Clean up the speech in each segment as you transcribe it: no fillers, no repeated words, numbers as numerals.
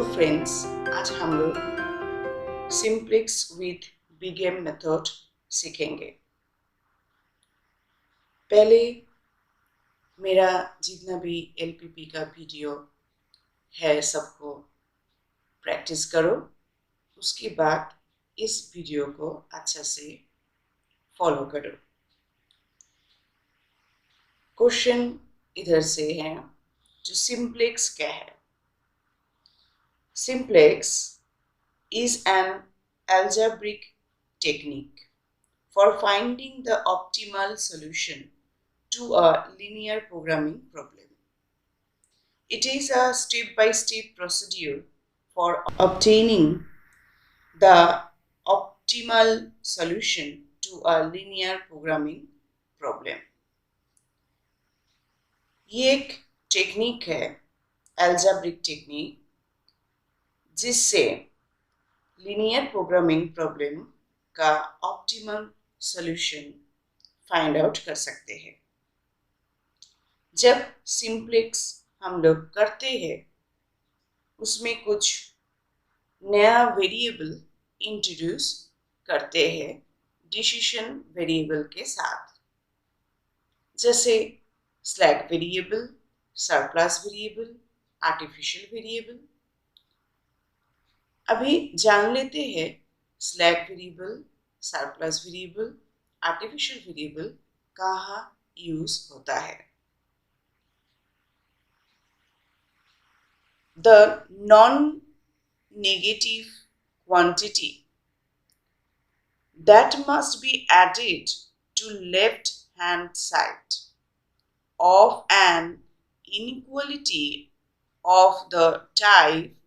तो फ्रेंड्स, आज हम लोग सिंप्लेक्स विथ बिगेम मेथड सीखेंगे। पहले मेरा जितना भी एलपीपी का वीडियो है सबको प्रैक्टिस करो, उसके बाद इस वीडियो को अच्छा से फॉलो करो। क्वेश्चन इधर से है, जो सिंप्लेक्स क्या है। Simplex is an algebraic technique for finding the optimal solution to a linear programming problem. It is a step-by-step procedure for obtaining the optimal solution to a linear programming problem. ये एक technique है, algebraic technique, जिससे linear programming problem का optimal solution find out कर सकते हैं। जब simplex हम लोग करते हैं, उसमें कुछ नया वेरिएबल इंट्रोड्यूस करते हैं डिसीजन वेरिएबल के साथ, जैसे slag variable, surplus variable, artificial variable. अभी जान लेते हैं slag variable, surplus variable, artificial variable कहाँ यूज होता है। The non negative quantity that must be added to left hand side of an inequality of the type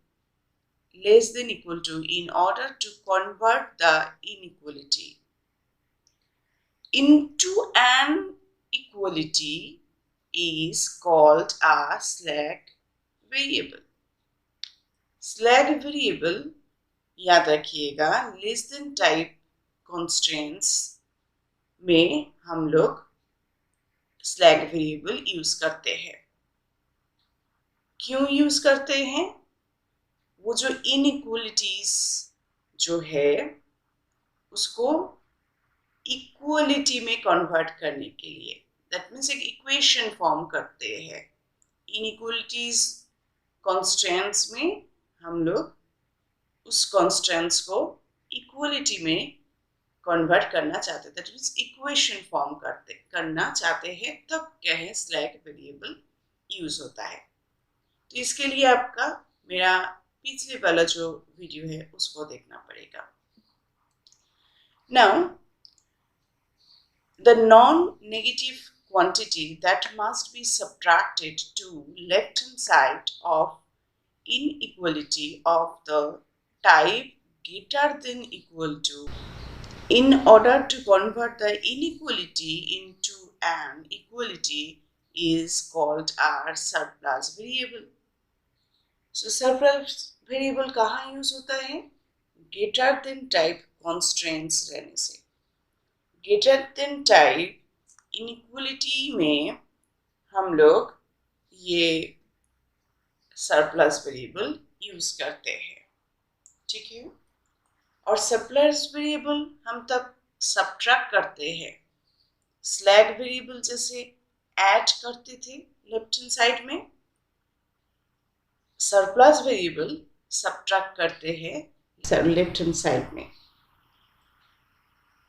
less than equal to in order to convert the inequality into an equality is called a slack variable. Slack variable याद रखिएगा, less than type constraints में हम लोग slag variable use करते हैं। क्यों use करते हैं? वो जो इनइक्वलिटीज जो है उसको इक्वलिटी में कन्वर्ट करने के लिए, दैट मीन्स एक इक्वेशन फॉर्म करते हैं। इनइक्वलिटीज कॉन्स्टेंट्स में हम लोग उस कॉन्स्टेंट्स को इक्वलिटी में कन्वर्ट करना चाहते हैं, दैट मीन्स इक्वेशन फॉर्म करना चाहते हैं, तब क्या है स्लैग वेरिएबल यूज होता है। तो इसके लिए आपका मेरा पिछले वाला जो वीडियो है उसको देखना पड़ेगा। Now the non-negative quantity that must be subtracted to left hand side of inequality of the type greater than equal to in order to convert the inequality into an equality is called our surplus variable. So surplus variable कहाँ use होता है? greater than type constraints रहने से। Greater than type inequality में हम लोग ये surplus variable use करते हैं, ठीक है। और सरप्लस वेरिएबल हम तब सब्ट्रैक्ट करते हैं, स्लैग वेरिएबल जैसे ऐड करते थे लेफ्ट हैंड साइड में, सरप्लस वेरिएबल सब्ट्रैक्ट करते हैं लेफ्ट हैंड साइड में।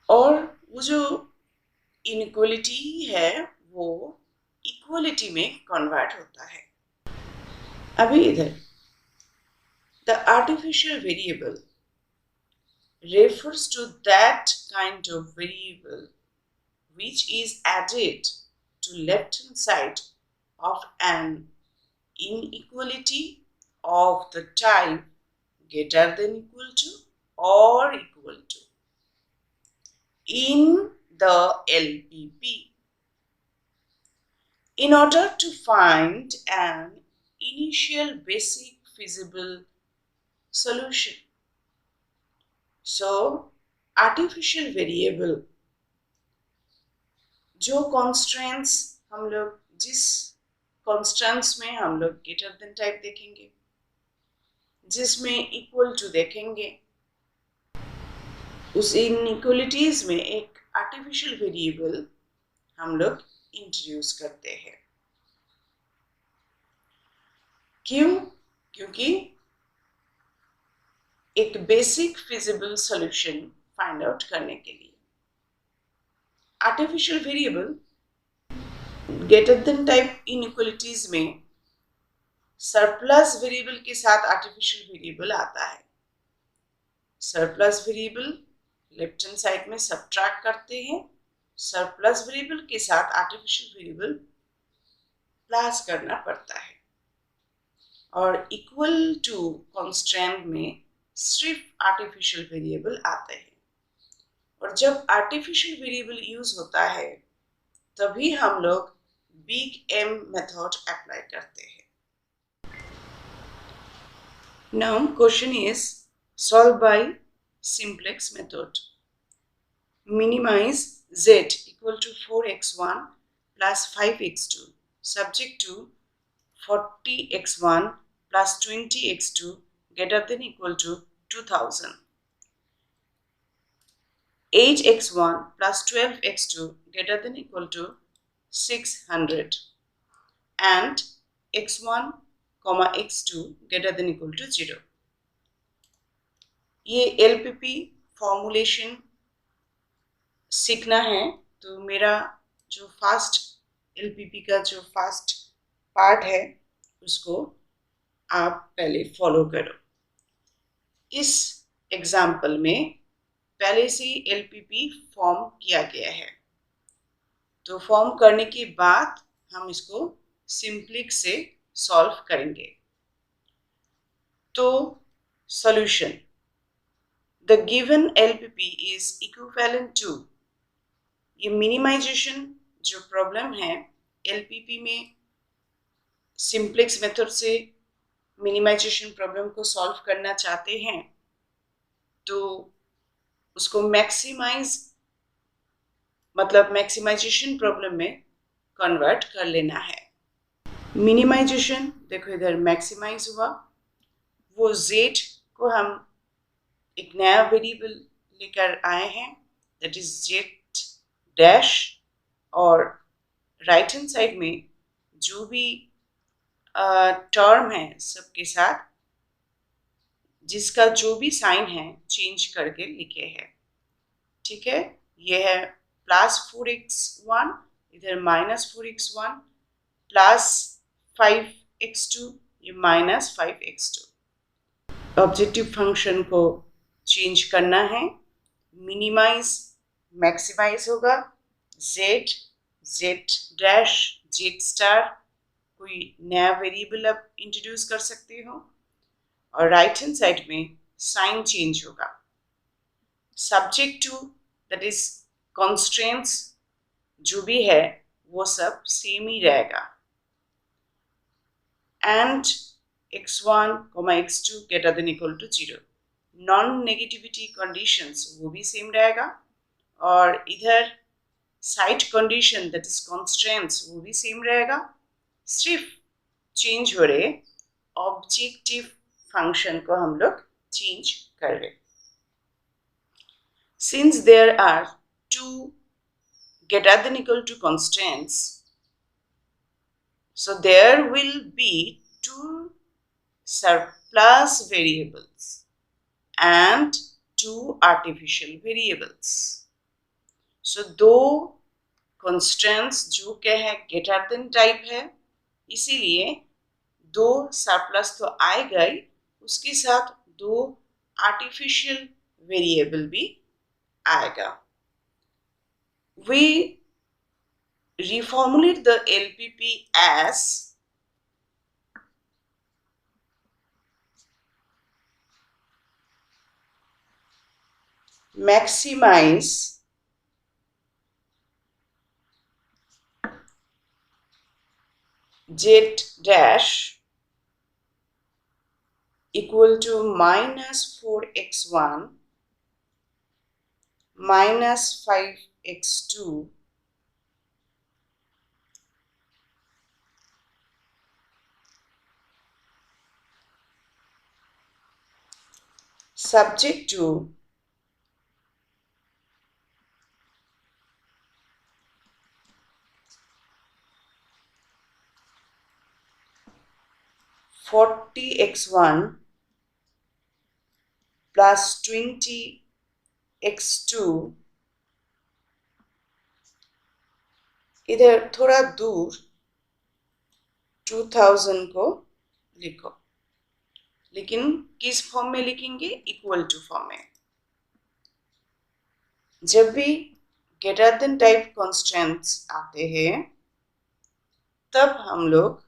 और वो जो इनइक्वलिटी है वो इक्वलिटी में कन्वर्ट होता है। अभी इधर the artificial variable refers to that kind of variable which is added to left hand side of an inequality of the type greater than equal to or equal to in the LPP in order to find an initial basic feasible solution. So, artificial variable जो constraints हम लोग जिस constraints में हम लोग greater than type देखेंगे, जिसमें equal to देखेंगे। उस इनइक्वलिटीज में एक आर्टिफिशियल वेरिएबल हम लोग इंट्रोड्यूस करते हैं। क्यों? क्योंकि एक basic feasible solution find out करने के लिए। Artificial variable greater then type inequalities में सरप्लस वेरिएबल के साथ आर्टिफिशियल वेरिएबल आता है। Surplus variable left hand side में सब्ट्रैक्ट करते हैं, सरप्लस वेरिएबल के साथ आर्टिफिशियल वेरिएबल प्लस करना पड़ता है। और इक्वल टू कांस्टेंट में सिर्फ आर्टिफिशियल वेरिएबल आते हैं। और जब आर्टिफिशियल वेरिएबल यूज होता है तभी हम लोग बिग एम मेथड अप्लाई करते हैं। Now question is solve by simplex method. Minimize z equal to 4x1 plus 5x2 subject to 40x1 plus 20x2 greater than equal to 2000. 8x1 plus 12x2 greater than equal to 600 and x1 comma x2 greater than equal to 0. ये LPP formulation सीखना है तो मेरा जो fast LPP का जो fast part है उसको आप पहले फॉलो करो। इस एग्जाम्पल में पहले से LPP फॉर्म किया गया है, तो फॉर्म करने के बाद हम इसको सिंप्लेक्स से सॉल्व करेंगे। तो solution, the given LPP is equivalent to, ये मिनिमाइजेशन जो प्रॉब्लम है LPP में सिंप्लेक्स मेथड से मिनिमाइजेशन प्रॉब्लम को सॉल्व करना चाहते हैं तो उसको मैक्सिमाइज मतलब मैक्सिमाइजेशन प्रॉब्लम में कन्वर्ट कर लेना है। मिनिमाइजेशन देखो इधर मैक्सिमाइज हुआ, वो z को हम एक नया वेरिएबल लेकर आए हैं दैट इज z डैश, और राइट हैंड साइड में जो भी टर्म है सबके साथ जिसका जो भी साइन है चेंज करके लिखे हैं। ठीक है, ये है प्लस 4x1, इधर माइनस 4x1 प्लस 5x2, ये माइनस 5x2। ऑब्जेक्टिव फंक्शन को चेंज करना है, मिनिमाइज मैक्सिमाइज होगा, z डैश z स्टार, कोई नया वेरिएबल आप इंट्रोड्यूस कर सकते हो, और राइट हैंड साइड में साइन चेंज होगा। Subject to that is constraints जो भी है वो सब सेम ही रहेगा, and x1, x2 greater than equal to 0। Non negativity conditions वो भी सेम रहेगा, और इधर side condition that is constraints वो भी सेम रहेगा, सिर्फ चेंज हो रहे ऑब्जेक्टिव फंक्शन को हम लोग चेंज कर रहे। Since there are two greater than equal to constants, so there will be two surplus variables and two artificial variables. So दो constants जो क्या है greater than टाइप है, इसीलिए दो सरप्लस तो आएगा ही, उसके साथ दो आर्टिफिशियल वेरिएबल भी आएगा। We reformulate the LPP as maximize z dash equal to minus 4x1 minus 5x2 subject to (40x1 plus 20x2) इधर थोड़ा दूर 2000 को लिखो, लेकिन किस फॉर्म में लिखेंगे? इक्वल टू फॉर्म में। जब भी ग्रेटर देन टाइप कॉन्स्टेंट्स आते हैं तब हम लोग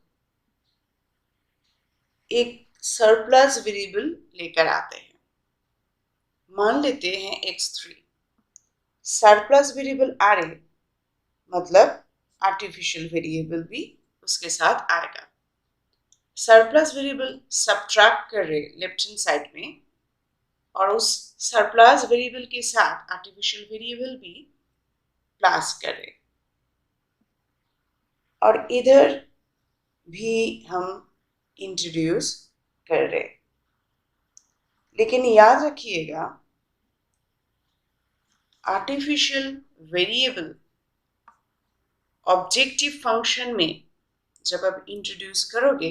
एक सरप्लस वेरिएबल लेकर आते हैं। मान लेते हैं x3, सरप्लस वेरिएबल आ रहे मतलब आर्टिफिशियल वेरिएबल भी उसके साथ आएगा। सरप्लस वेरिएबल सब्ट्रैक्ट कर रहे लेफ्ट हैंड साइड में, और उस सरप्लस वेरिएबल के साथ आर्टिफिशियल वेरिएबल भी प्लस कर रहे, और इधर भी हम इंट्रोड्यूस कर रहे। लेकिन याद रखिएगा, आर्टिफिशियल वेरिएबल ऑब्जेक्टिव फंक्शन में जब आप इंट्रोड्यूस करोगे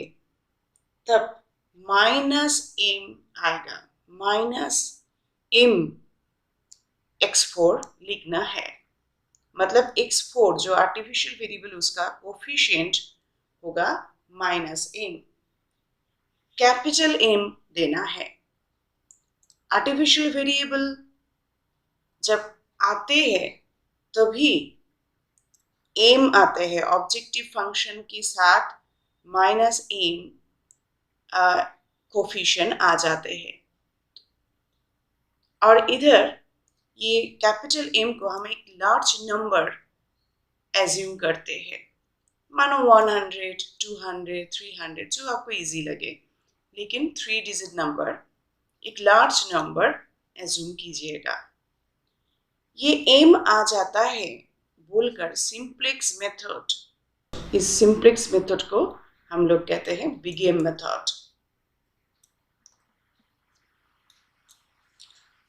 तब -m आएगा। -m x4 लिखना है, मतलब x4 जो आर्टिफिशियल वेरिएबल उसका कोफिशिएंट होगा -m, कैपिटल M देना है। आर्टिफिशियल वेरिएबल जब आते हैं तभी m आते हैं, ऑब्जेक्टिव फंक्शन के साथ -m कोफिशिएंट आ जाते हैं। और इधर ये कैपिटल M को हम एक लार्ज नंबर एज्यूम करते हैं, मानो 100, 200, 300, जो आपको इजी लगे, लेकिन 3 डिजिट नंबर, एक लार्ज नंबर एज्यूम कीजिएगा। ये M आ जाता है बोलकर सिंप्लेक्स मेथड, इस सिंप्लेक्स मेथड को हम लोग कहते हैं बिग M मेथड।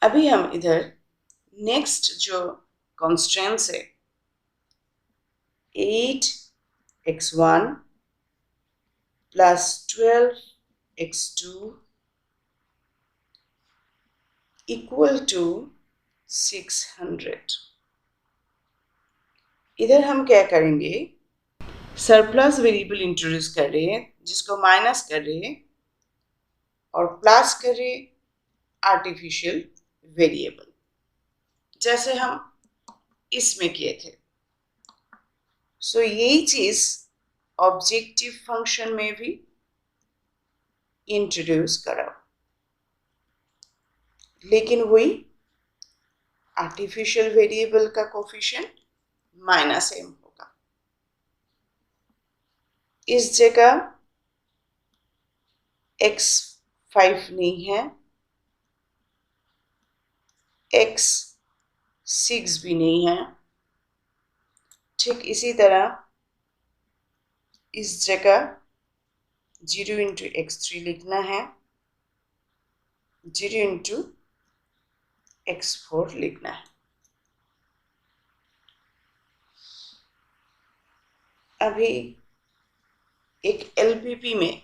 अभी हम इधर नेक्स्ट जो कॉन्स्टेंट्स है 8x1 plus 12x2 equal to 600, इधर हम क्या करेंगे? सरप्लस वेरिएबल इंट्रोड्यूस कर रहे हैं जिसको माइनस कर रहे हैं और प्लस कर रहे आर्टिफिशियल वेरिएबल, जैसे हम इसमें किए थे। सो यही चीज ऑब्जेक्टिव फंक्शन में भी इंट्रोड्यूस करो, लेकिन वही आर्टिफिशियल वेरिएबल का कोफिशिएंट -m होगा। इस जगह x5 नहीं है, x6 भी नहीं है। ठीक इसी तरह इस जगह 0 × x3 लिखना है, 0 × x4 लिखना है। अभी एक LPP में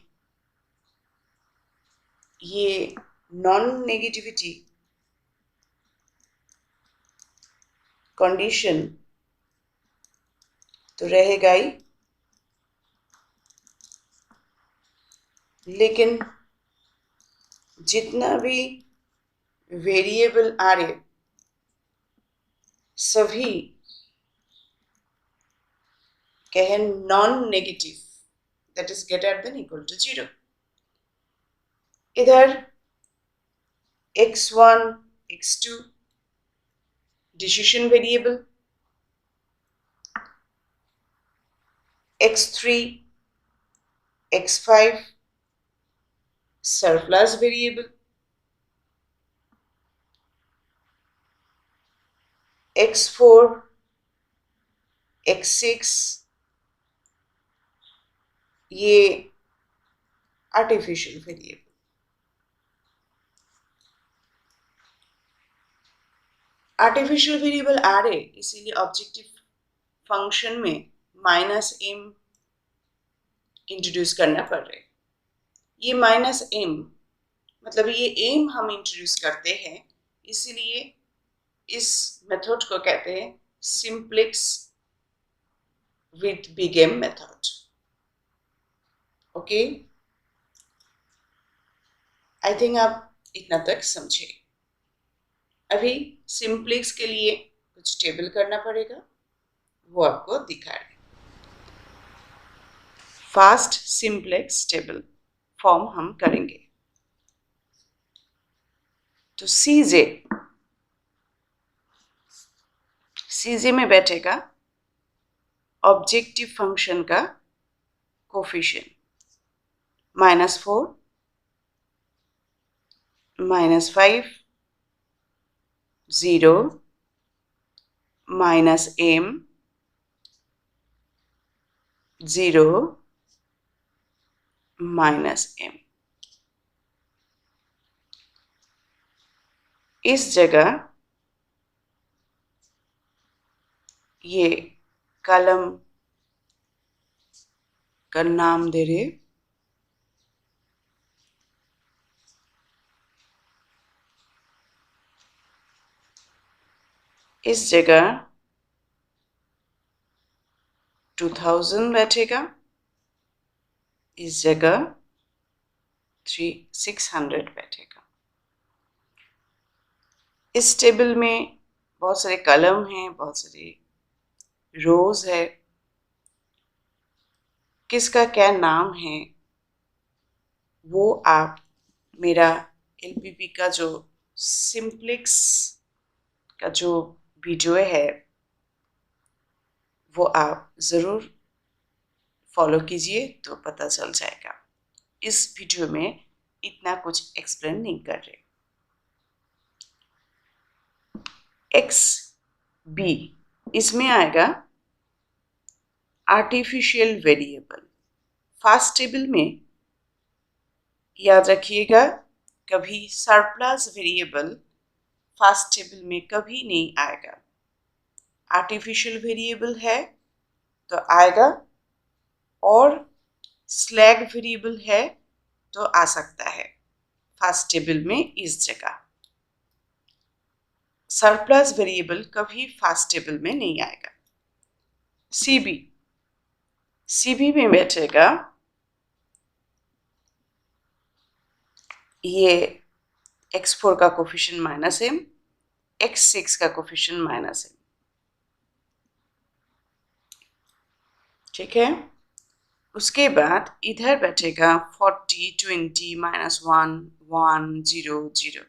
ये नॉन नेगेटिविटी कंडीशन तो रहेगा ही, लेकिन जितना भी वेरिएबल आ रहे सभी कहें non negative, that is greater than equal to 0। इधर x1, x2 decision variable, x3, x5 surplus variable, x4, x6 ये आर्टिफिशियल वेरिएबल। आर्टिफिशियल वेरिएबल आ रहे, इसीलिए ऑब्जेक्टिव फंक्शन में माइनस एम इंट्रोड्यूस करना पड़ रहा है। ये माइनस एम मतलब ये एम हम इंट्रोड्यूस करते हैं, इसीलिए इस मेथड को कहते हैं simplex with big M method. Okay, I think आप इतना तक समझे। अभी सिंप्लेक्स के लिए कुछ टेबल करना पड़ेगा, वो आपको दिखा रहे। फास्ट सिंप्लेक्स टेबल फॉर्म हम करेंगे। तो सीजे में बैठेगा ऑब्जेक्टिव फंक्शन का कोफिशिएंट -4, -5, 0, -m, 0, -m। इस जगह ये कॉलम का नाम दे रहे, इस जगह 2000 बैठेगा, इस जगह 600 बैठेगा। इस टेबल में बहुत सारे कॉलम हैं, बहुत सारे रोज है, किसका क्या नाम है वो आप मेरा एलपीपी का जो सिंप्लेक्स का जो वीडियो है वो आप ज़रूर फॉलो कीजिए तो पता चल जाएगा। इस वीडियो में इतना कुछ एक्सप्लेन नहीं कर रहे। एक्स बी इसमें आएगा आर्टिफिशियल वेरिएबल। फास्ट टेबल में याद रखिएगा कभी सरप्लस वेरिएबल फास्ट टेबल में कभी नहीं आएगा। आर्टिफिशियल वेरिएबल है तो आएगा, और स्लैग वेरिएबल है तो आ सकता है फास्ट टेबल में इस जगह। सरप्लस वेरिएबल कभी फास्ट टेबल में नहीं आएगा। सीबी में बैठेगा ये x4 का कोफिशिएंट -m, x6 का कोफिशिएंट -m। ठीक है, उसके बाद इधर बैठेगा 40, 20, -1, 1, 0, 0।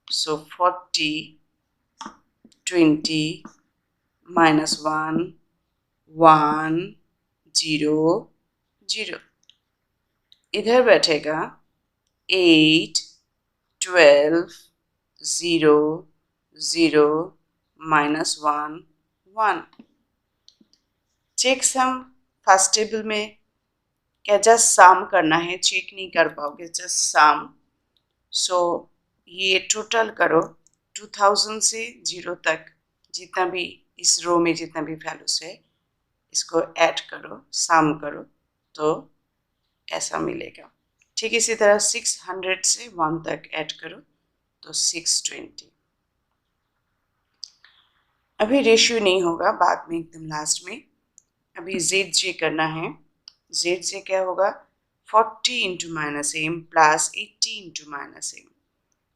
सो 40, 20, -1, 1, 0, 0। इधर बैठेगा 8, 12, 0, 0, -1, 1। चेक सम फर्स्ट टेबल में क्या जस्ट सम करना है, चेक नहीं कर पाओगे, जस्ट सम। सो ये टोटल करो 2000 से 0 तक, जितना भी इस रो में जितना भी वैल्यूज है इसको ऐड करो, सम करो तो ऐसा मिलेगा। ठीक इसी तरह 600 से 1 तक ऐड करो तो 620। अभी रेशियो नहीं होगा, बाद में एकदम लास्ट में। अभी जेड जे करना है। जेड जे क्या होगा 40 into -m plus 80 into -m।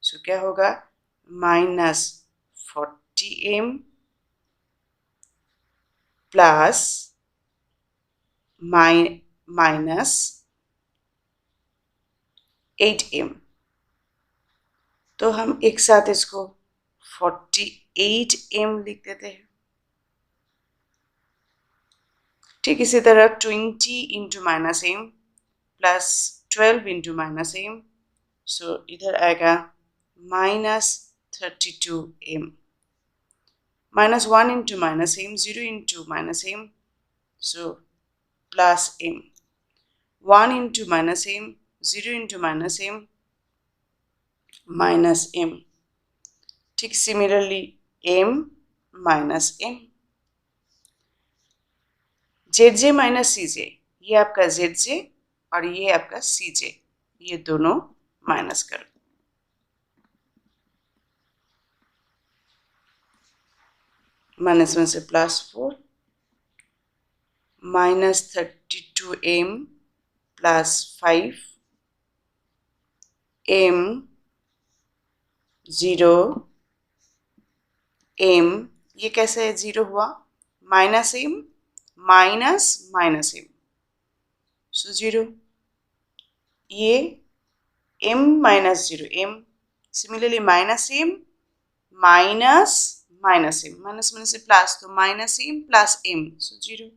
सो क्या होगा -40m प्लस -8m। तो हम एक साथ इसको 48m लिख देते हैं। ठीक इसी तरह 20 into -m plus 12 into -m। So इधर आएगा -32m। -1 into -m, 0 into -m, so plus m। 1 into -m, 0 into -m, -m। ठीक similarly M minus M, Z J minus C J, ये आपका जेड जे और ये आपका सी जे, ये दोनों माइनस करो, माइनस में से +4 -32m +5 m 0 m, ये कैसे 0 हुआ, -m -m, सो 0, ये m -0 m, similarly -m -m, minus में से प्लस तो -m +m, सो 0।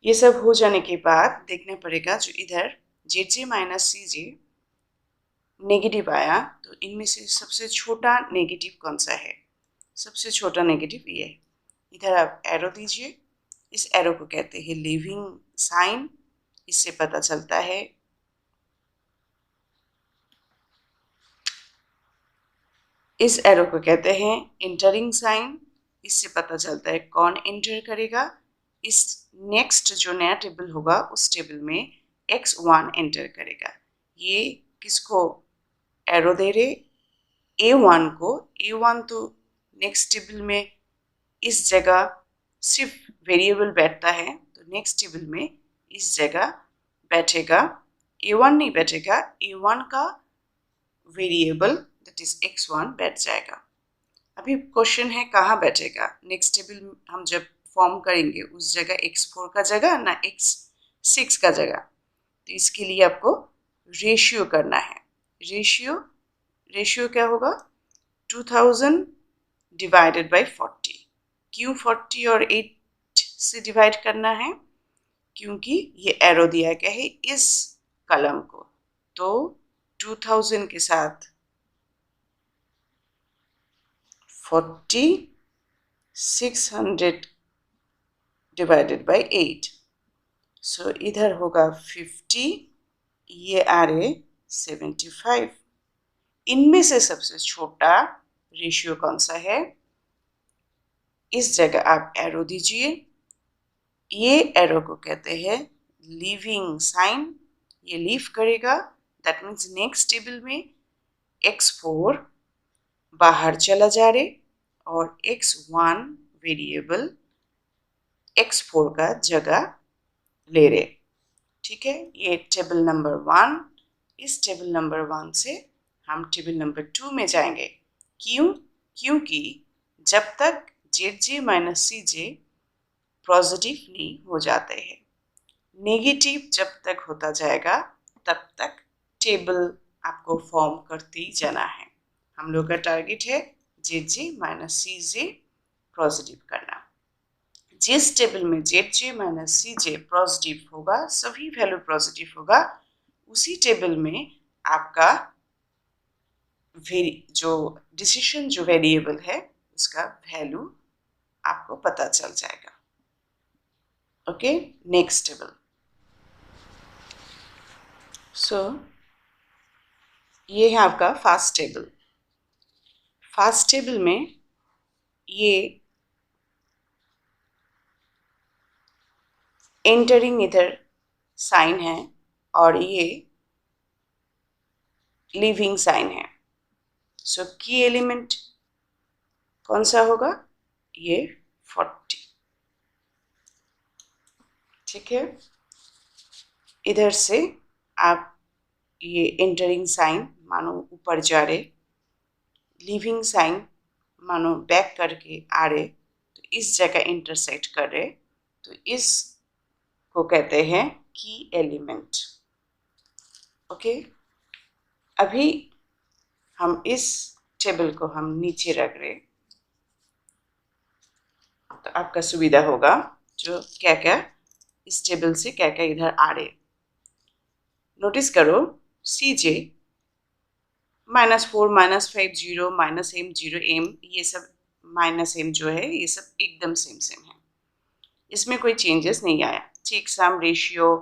ये सब हो जाने के बाद देखना पड़ेगा जो इधर जेड जे माइनस सी जे नेगेटिव आया, तो इनमें से सबसे छोटा नेगेटिव कौन सा है, सबसे छोटा नेगेटिव ये है। इधर आप एरो दीजिए, इस एरो को कहते हैं लीविंग साइन, इससे पता चलता है इस एरो को कहते हैं एंटरिंग साइन, इससे पता चलता है कौन एंटर करेगा। इस नेक्स्ट जो नया टेबल होगा उस टेबल में x1 एंटर करेगा। ये किसको एरो दे रहे, a1 को, a1 तो नेक्स्ट टेबल में इस जगह सिर्फ वेरिएबल बैठता है, तो नेक्स्ट टेबल में इस जगह बैठेगा, a1 नहीं बैठेगा, a1 का वेरिएबल दैट इज x1 बैठ जाएगा। अभी क्वेश्चन है कहाँ बैठेगा, नेक्स्ट टेबल हम जब फॉर्म करेंगे उस जगह x4 का जगह ना x6 का जगह, तो इसके लिए आपको रेशियो करना है। रेशियो क्या होगा, 2000 डिवाइडेड बाय 40। क्यों 40 और 8 से डिवाइड करना है, क्योंकि ये एरो दिया गया है इस कलम को, तो 2000 के साथ 40, 600 डिवाइडेड बाय 8, सो इधर होगा 50, ये आ रहे 75। इनमें से सबसे छोटा रेशियो कौन सा है, इस जगह आप एरो दीजिए, ये एरो को कहते हैं लीविंग साइन, ये लीव करेगा, दैट मीन्स नेक्स्ट टेबल में x4 बाहर चला जा रहे और x1 वेरिएबल x4 का जगह ले रहे। ठीक है, ये टेबल नंबर 1। इस टेबल नंबर 1 से हम टेबल नंबर 2 में जाएंगे। क्योंकि जब तक जेड जे माइनस सी जे पॉजिटिव नहीं हो जाते हैं, नेगेटिव जब तक होता जाएगा तब तक टेबल आपको फॉर्म करते ही जाना है। हम लोग का टारगेट है जेड जे माइनस सी जे पॉजिटिव करना। जिस टेबल में जेड जे माइनस सी जे पॉजिटिव होगा, सभी वैल्यू पॉजिटिव होगा, उसी टेबल में आपका जो डिसीजन जो वेरिएबल है उसका वैल्यू आपको पता चल जाएगा। Okay, next table. सो ये है आपका फास्ट टेबल। फास्ट टेबल में ये एंटरिंग इधर साइन है और ये लीविंग साइन है। सो की एलिमेंट कौन सा होगा, ये 40। ठीक है, इधर से आप ये एंटरिंग साइन मानो ऊपर जा रहे, लीविंग साइन मानो बैक करके आ रहे, तो इस जगह इंटरसेक्ट कर रहे, तो इस को कहते हैं की एलिमेंट। ओके, अभी हम इस टेबल को हम नीचे रख रहे, तो आपका सुविधा होगा जो क्या क्या इस टेबल से क्या क्या इधर आ रहे। नोटिस करो सी जे -4 -5 0 -m 0 m, ये सब -m जो है ये सब एकदम सेम है, इसमें कोई चेंजेस नहीं आया। Check sum ratio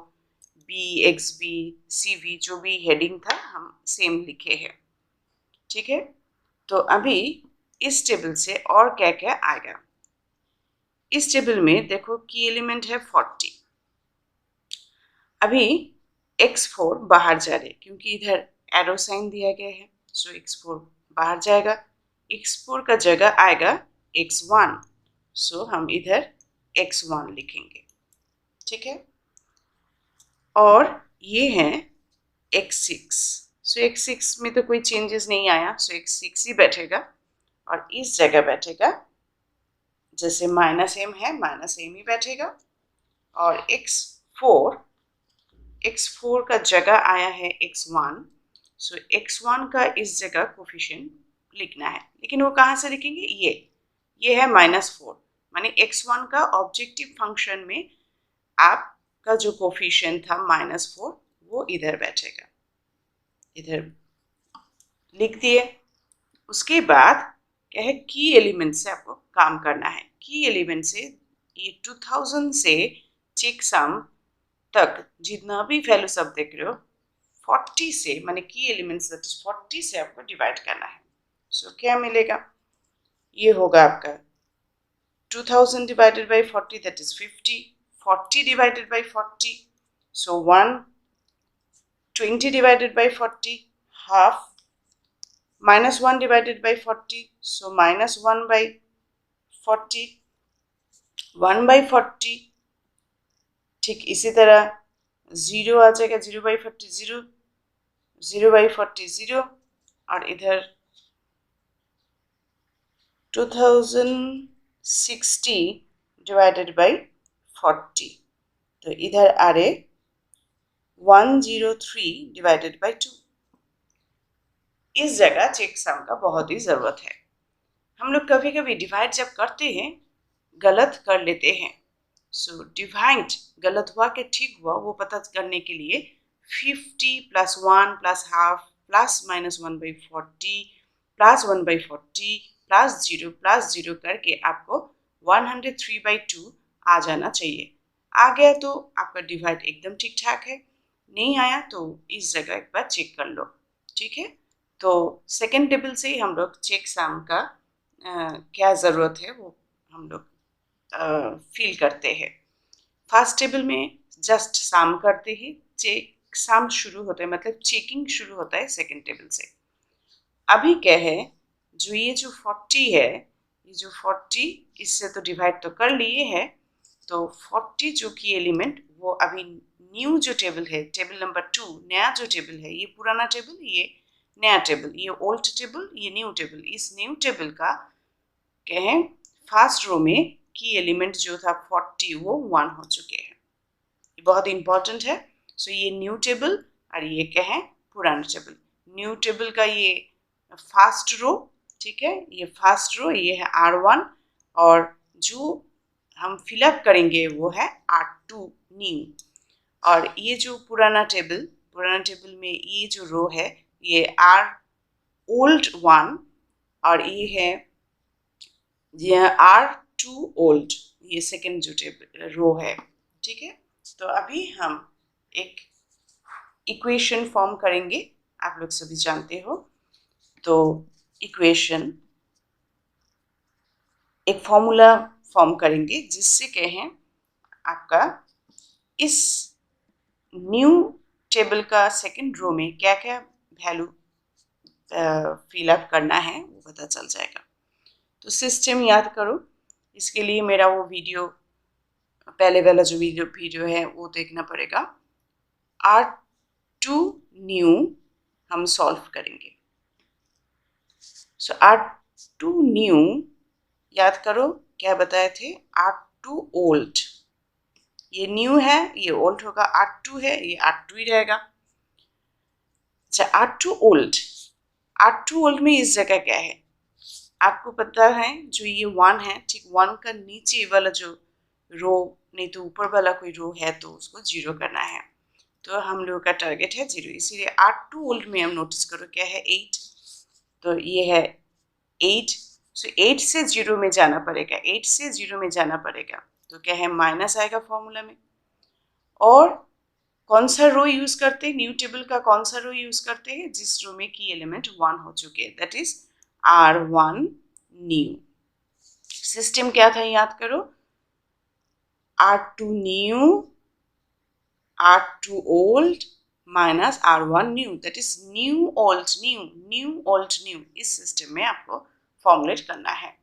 B X B C V जो भी हेडिंग था हम सेम लिखे हैं। ठीक है, तो अभी इस टेबल से और क्या क्या आएगा। इस टेबल में देखो की एलिमेंट है 40। अभी x4 बाहर जा रहे क्योंकि इधर एरो साइन दिया गया है, सो x4 बाहर जाएगा। x4 का जगह आएगा x1, सो हम इधर x1 लिखेंगे, ठीक है। और ये है x6, सो x6 में तो कोई चेंजेस नहीं आया, सो x6 ही बैठेगा और इस जगह बैठेगा जैसे -m है -m ही बैठेगा। और x4 का जगह आया है x1, सो x1 का इस जगह कोफिशिएंट लिखना है, लेकिन वो कहाँ से लिखेंगे, ये है -4, माने x1 का ऑब्जेक्टिव फंक्शन में आपका जो कोफिशिएंट था -4 वो इधर बैठेगा, इधर लिख दिए। उसके बाद क्या है, की एलिमेंट से आपको काम करना है। की एलिमेंट से ये 2000 से चेक सम तक जितना भी वैल्यू सब देख रहे हो 40 से, माने की एलिमेंट्स 40 से आपको डिवाइड करना है। सो क्या मिलेगा, ये होगा आपका 2000 divided by 40, that is 50. 40 divided by 40, so 1. 20 divided by 40, half. -1 divided by 40, so -1 by 40. 1 by 40, ठीक इसी तरह 0 आ जाएगा, 0 by 40 0, 0 by 40 0, और इधर 2060 divided by 40, तो इधर आ रहे 103 divided by 2। इस जगह चेक सम का बहुत ही ज़रूरत है। हम लोग कभी कभी डिवाइड जब करते हैं गलत कर लेते हैं, सो डिवाइड गलत हुआ कि ठीक हुआ वो पता करने के लिए 50 + 1 + हाफ +-1 by 40 +1 by 40 +0 करके आपको 103/2 आ जाना चाहिए। आ गया तो आपका डिवाइड एकदम ठीक ठाक है, नहीं आया तो इस जगह एक बार चेक कर लो, ठीक है। तो सेकेंड टेबल से ही हम लोग चेक सम का क्या ज़रूरत है वो हम लोग फील करते हैं। फर्स्ट टेबल में जस्ट सम करते ही चेक सम शुरू होता है, मतलब चेकिंग शुरू होता है सेकेंड टेबल से। अभी क्या है, जो ये जो 40 है, ये जो 40 इससे तो डिवाइड तो कर लिए है, तो 40 जो की एलिमेंट वो अभी न्यू जो टेबल है, टेबल नंबर 2, नया जो टेबल है, ये पुराना टेबल, ये नया टेबल, ये ओल्ड टेबल, ये न्यू टेबल। इस न्यू टेबल का क्या है, फर्स्ट रो में की एलिमेंट जो था 40 वो 1 हो चुके हैं, ये बहुत इंपॉर्टेंट है। सो ये न्यू टेबल और ये क्या है, पुराना टेबल। न्यू टेबल का ये फर्स्ट रो, ठीक है, ये फर्स्ट रो, ये है R1, और जो हम फिलअप करेंगे वो है R2 न्यू। और ये जो पुराना टेबल में ये जो रो है ये R ओल्ड 1, और ये है R2 ओल्ड, ये सेकेंड जो टेबल रो है, ठीक है। तो अभी हम एक इक्वेशन फॉर्म करेंगे, आप लोग सभी जानते हो। तो इक्वेशन एक फॉर्मूला फॉर्म करेंगे जिससे कहें आपका इस न्यू टेबल का सेकेंड रो में क्या क्या वैल्यू फिलअप करना है वो पता चल जाएगा। तो सिस्टम याद करो, इसके लिए मेरा वो वीडियो, पहले वाला जो वीडियो है वो देखना पड़ेगा। R2 न्यू हम सॉल्व करेंगे। सो R2 न्यू याद करो क्या बताए थे, R2 ओल्ड, ये न्यू है ये ओल्ड होगा, R2 है ये R2 ही रहेगा। अच्छा R2 ओल्ड में इस जगह क्या है आपको पता है, जो ये 1 है, ठीक 1 का नीचे वाला जो रो, नहीं तो ऊपर वाला कोई रो है तो उसको 0 करना है, तो हम लोग का टारगेट है 0, इसीलिए R2 ओल्ड में हम नोटिस करो क्या है 8, तो ये है 8, सो 8 से 0 में जाना पड़ेगा, 8 से 0 में जाना पड़ेगा, तो क्या है माइनस आएगा फॉर्मूला में। और कौन सा रो यूज करते हैं, न्यू टेबल का कौन सा रो यूज करते हैं, जिस रो में की एलिमेंट 1 हो चुके हैं, that is R1 new. System क्या था याद करो, R2 new, R2 old minus R1 new, that is new old new, new old new. इस सिस्टम में आपको फॉर्मुलेट करना है।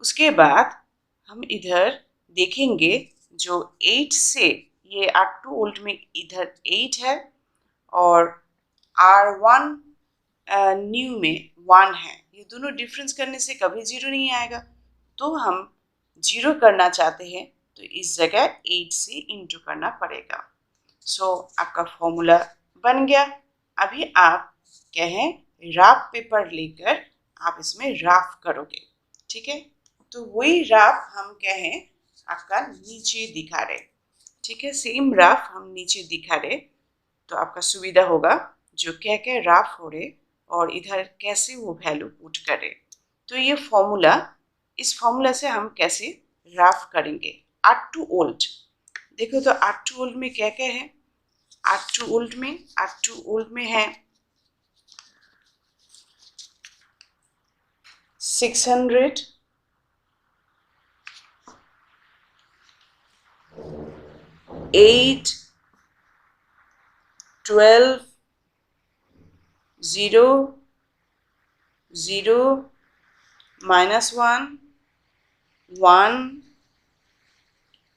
उसके बाद हम इधर देखेंगे जो 8 से, ये R2 ओल्ड में इधर 8 है और R1 न्यू में 1 है। ये दोनों डिफरेंस करने से कभी जीरो नहीं आएगा, तो हम जीरो करना चाहते हैं तो इस जगह 8 से इंटू करना पड़ेगा। सो आपका फॉर्मूला बन गया। अभी आप कहें राफ पेपर लेकर आप इसमें राफ करोगे, ठीक है। तो वही राफ हम कहें आपका नीचे दिखा रहे, ठीक है। सेम राफ हम नीचे दिखा रहे तो आपका सुविधा होगा जो क्या क्या राफ हो रहे और इधर कैसे वो वैल्यू पुट करे। तो ये फॉर्मूला, इस फॉर्मूला से हम कैसे राफ करेंगे। R2 ओल्ड देखो, तो R2 ओल्ड में क्या क्या है। R2 ओल्ड में है 600, 8, 12, 0, 0, -1, 1,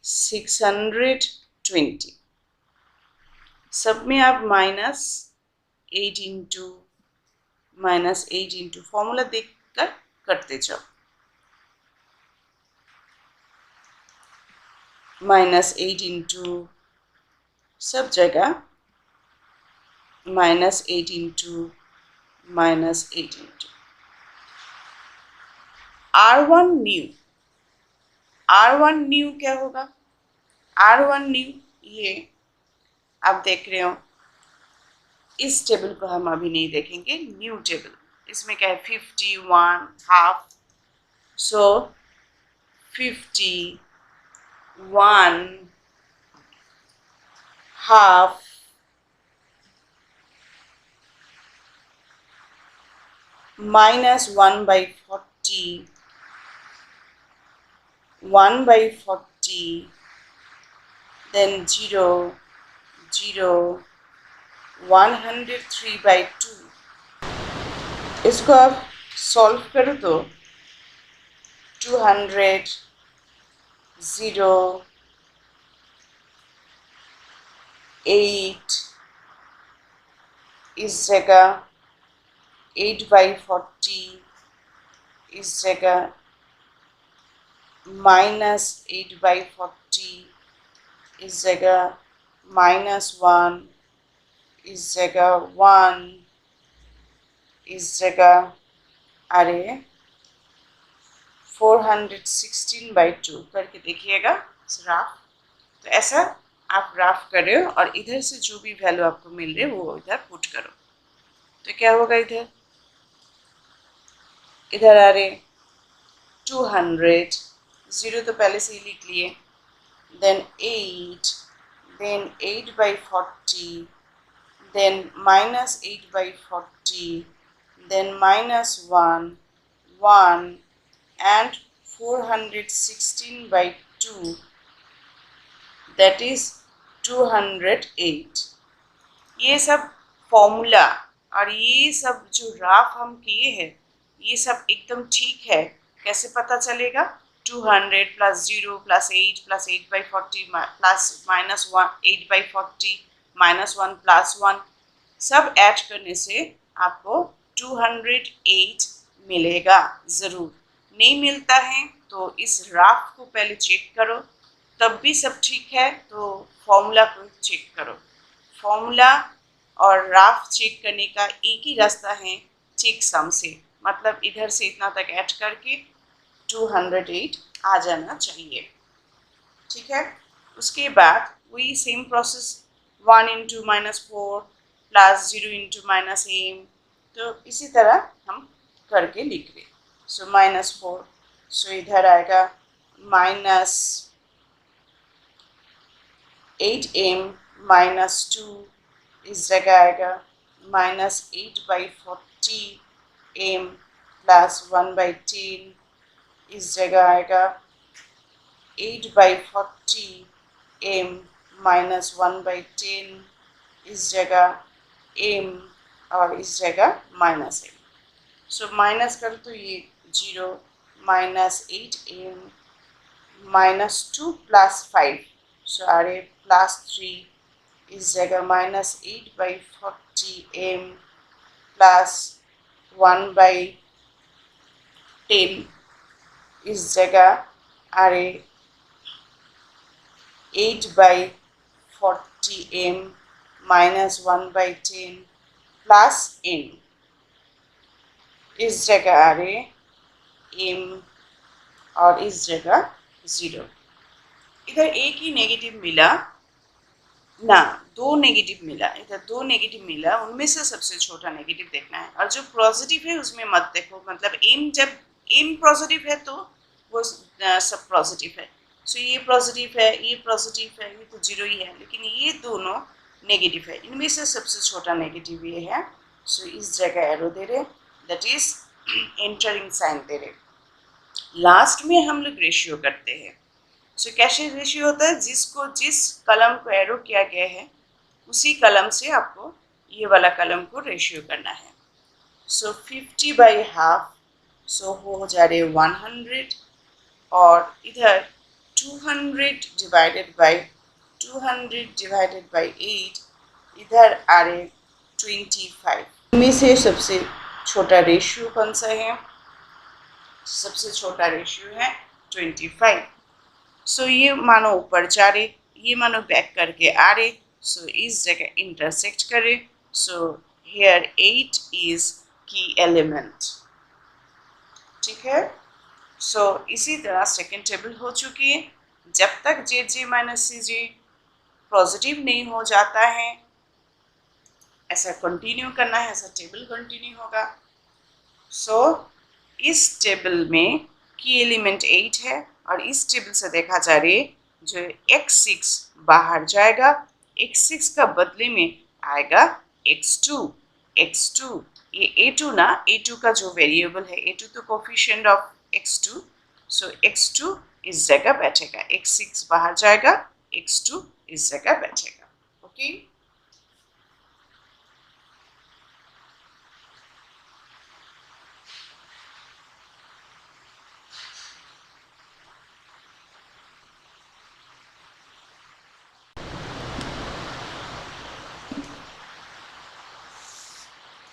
620। सब में आप -8 इंटू फॉर्मूला देखकर करते जाओ। -8 इंटू सब जगह -8 इंटू -8 इंटू R1 न्यू क्या होगा। R1 न्यू ये आप देख रहे हो, इस टेबल को हम अभी नहीं देखेंगे, न्यू टेबल। इसमें क्या है 51 हाफ, सो 51 हाफ -1/40, 1/40, then 0, 0, 103/2। इसको आप सॉल्व करो तो 200, 0, 8, इस जगह 8/40, इस जगह -8/40, इस जगह -1, इस जगह 1, इस जगह अरे 416/2 करके देखिएगा राफ। तो ऐसा आप राफ कर रहे हो और इधर से जो भी वैल्यू आपको मिल रही है वो इधर पुट करो। तो क्या होगा, इधर आ रहे 200, 0 तो पहले से ही लिख लिए, then 8, then 8/40, then -8/40, then -1, 1 and 416/2, that is 208। ये सब फॉर्मूला और ये सब जो राफ हम किए हैं ये सब एकदम ठीक है। कैसे पता चलेगा, 200 + 0 + 8 + 8/40 प्लस -1 8/40 -1 + 1 सब ऐड करने से आपको 208 मिलेगा। ज़रूर नहीं मिलता है तो इस राफ को पहले चेक करो, तब भी सब ठीक है तो फॉर्मूला को चेक करो। फॉर्मूला और राफ चेक करने का एक ही रास्ता है, चेक सम से, मतलब इधर से इतना तक ऐड करके 208 आ जाना चाहिए, ठीक है। उसके बाद वही सेम प्रोसेस 1 × -4 + 0 × -m, तो इसी तरह हम करके लिख रहे। सो -4, सो इधर आएगा -8m -2, इस जगह आएगा -8/40m, प्लस 1/10, इस जगह आएगा 8/40 m माइनस 1/10, इस जगह m और इस जगह माइनस m. सो माइनस कर तो ये 0 माइनस 8m माइनस 2 प्लस 5, सो आ रहे प्लस 3, इस जगह माइनस 8/40m प्लस 1/10, इस जगह आ रहे 8/40m माइनस 1/10 प्लस n, इस जगह आ रहे m और इस जगह 0. इधर एक ही नेगेटिव मिला ना, दो नेगेटिव मिला, इधर दो नेगेटिव मिला, उनमें से सबसे छोटा नेगेटिव देखना है. और जो पॉजिटिव है उसमें मत देखो, मतलब एम जब एम पॉजिटिव है तो वो सब पॉजिटिव है. सो ये पॉजिटिव है, ये पॉजिटिव है, ये तो 0 ही है, लेकिन ये दोनों नेगेटिव है. इनमें से सबसे छोटा नेगेटिव ये है. सो इस जगह एरो दे रहे, दैट इज एंटरिंग साइन दे रहे. लास्ट में हम लोग रेशियो करते हैं. सो कैसे रेशियो होता है, जिस कलम को एरो किया गया है उसी कलम से आपको ये वाला कलम को रेशियो करना है. सो 50/2, सो हो जा रहे 100, और इधर 200 डिवाइडेड बाई 8, इधर आ रहे 25. इनमें से सबसे छोटा रेशियो कौन सा है? सबसे छोटा रेशियो है 25. सो ये मानो ऊपर जा रहे, ये मानो बैक करके आ रहे. सो इस जगह इंटरसेक्ट करे. सो हियर 8 इज की एलिमेंट. ठीक है. सो इसी तरह सेकेंड टेबल हो चुकी है. जब तक जे जे माइनस सी जे पॉजिटिव नहीं हो जाता है, ऐसा कंटिन्यू करना है, ऐसा टेबल कंटिन्यू होगा. सो इस टेबल में की एलिमेंट 8 है, और इस टेबल से देखा जा रही है जो x6 बाहर जाएगा, x6 का बदले में आएगा x2. ये a2 ना, a2 का जो वेरिएबल है, a2 तो coefficient of x2. So x2 इस जगह बैठेगा, x6 बाहर जाएगा, x2 इस जगह बैठेगा. ओके.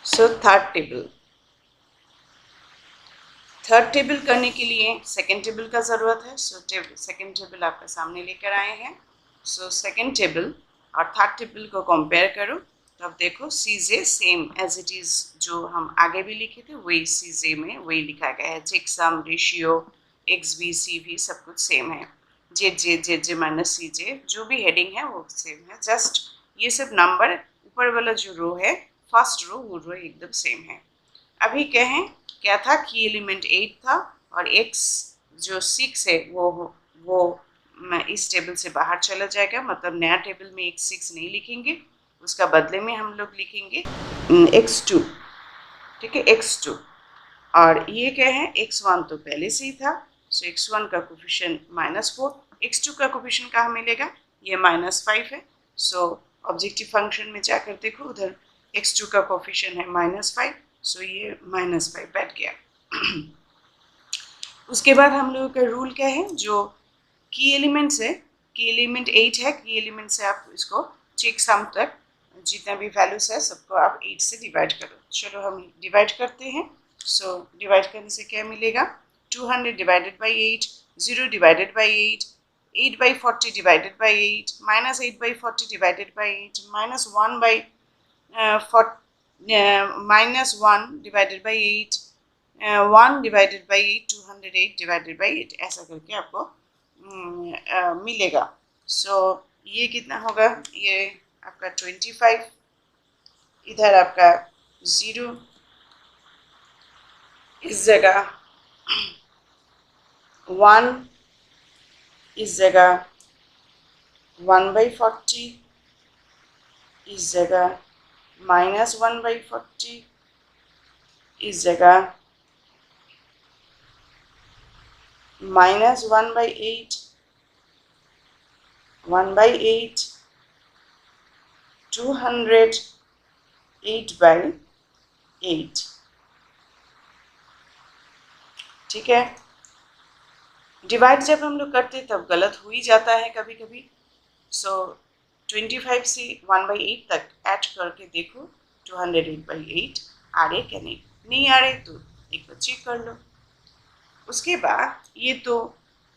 सो थर्ड टेबल करने के लिए सेकेंड टेबल का ज़रूरत है. सो सेकेंड टेबल आपके सामने लेकर आए हैं. सो सेकेंड टेबल और थर्ड टेबल को कंपेयर करो, तो अब देखो सी जे सेम एज इट इज़, जो हम आगे भी लिखे थे वही सी जे में वही लिखा गया है. Checksum, ratio, X B C भी सब कुछ सेम है. जे जे माइनस सी जे जो भी हेडिंग है वो सेम है. जस्ट ये सब नंबर ऊपर वाला जो रो है, फर्स्ट रो, वो रो एकदम सेम है. अभी कहें क्या था कि एलिमेंट 8 था, और x जो 6 है वो इस टेबल से बाहर चला जाएगा. मतलब नया टेबल में x6 नहीं लिखेंगे, उसका बदले में हम लोग लिखेंगे x2. ठीक है, x2. और ये क्या है, x1 तो पहले से ही था. सो x1 का कोफिशिएंट -4, x2 का कोफिशिएंट कहाँ मिलेगा, ये -5 है. सो ऑब्जेक्टिव फंक्शन में जाकर देखो, उधर x2 का कोफिशिएंट है -5. सो ये -5 बैठ गया. उसके बाद हम लोगों का रूल क्या है, जो की एलिमेंट्स है, की एलिमेंट 8 है, की एलिमेंट से आप इसको चेक सम तक जितना भी वैल्यूज है सबको आप 8 से डिवाइड करो. चलो हम डिवाइड करते हैं. सो डिवाइड करने से क्या मिलेगा, 200 divided by 8, 0 divided by 8, 8/40 divided by 8, -8/40 divided by 8, -1 divided by 8, 1 divided by 8, 208 divided by 8, ऐसा करके आपको मिलेगा. सो ये कितना होगा, ये आपका 25, इधर आपका 0, इस जगह 1, इस जगह 1/40, इस जगह -1/40, इस जगह minus 1 by 8, 1 by 8, 200, 8 by 8। ठीक है, डिवाइड जब हम लोग करते तब गलत हो ही जाता है कभी कभी। सो 25 से 1 by 8 तक ऐड करके देखो 208 by 8 आ रहे क्या नहीं आ रहे तो एक बार चेक कर लो। उसके बाद ये तो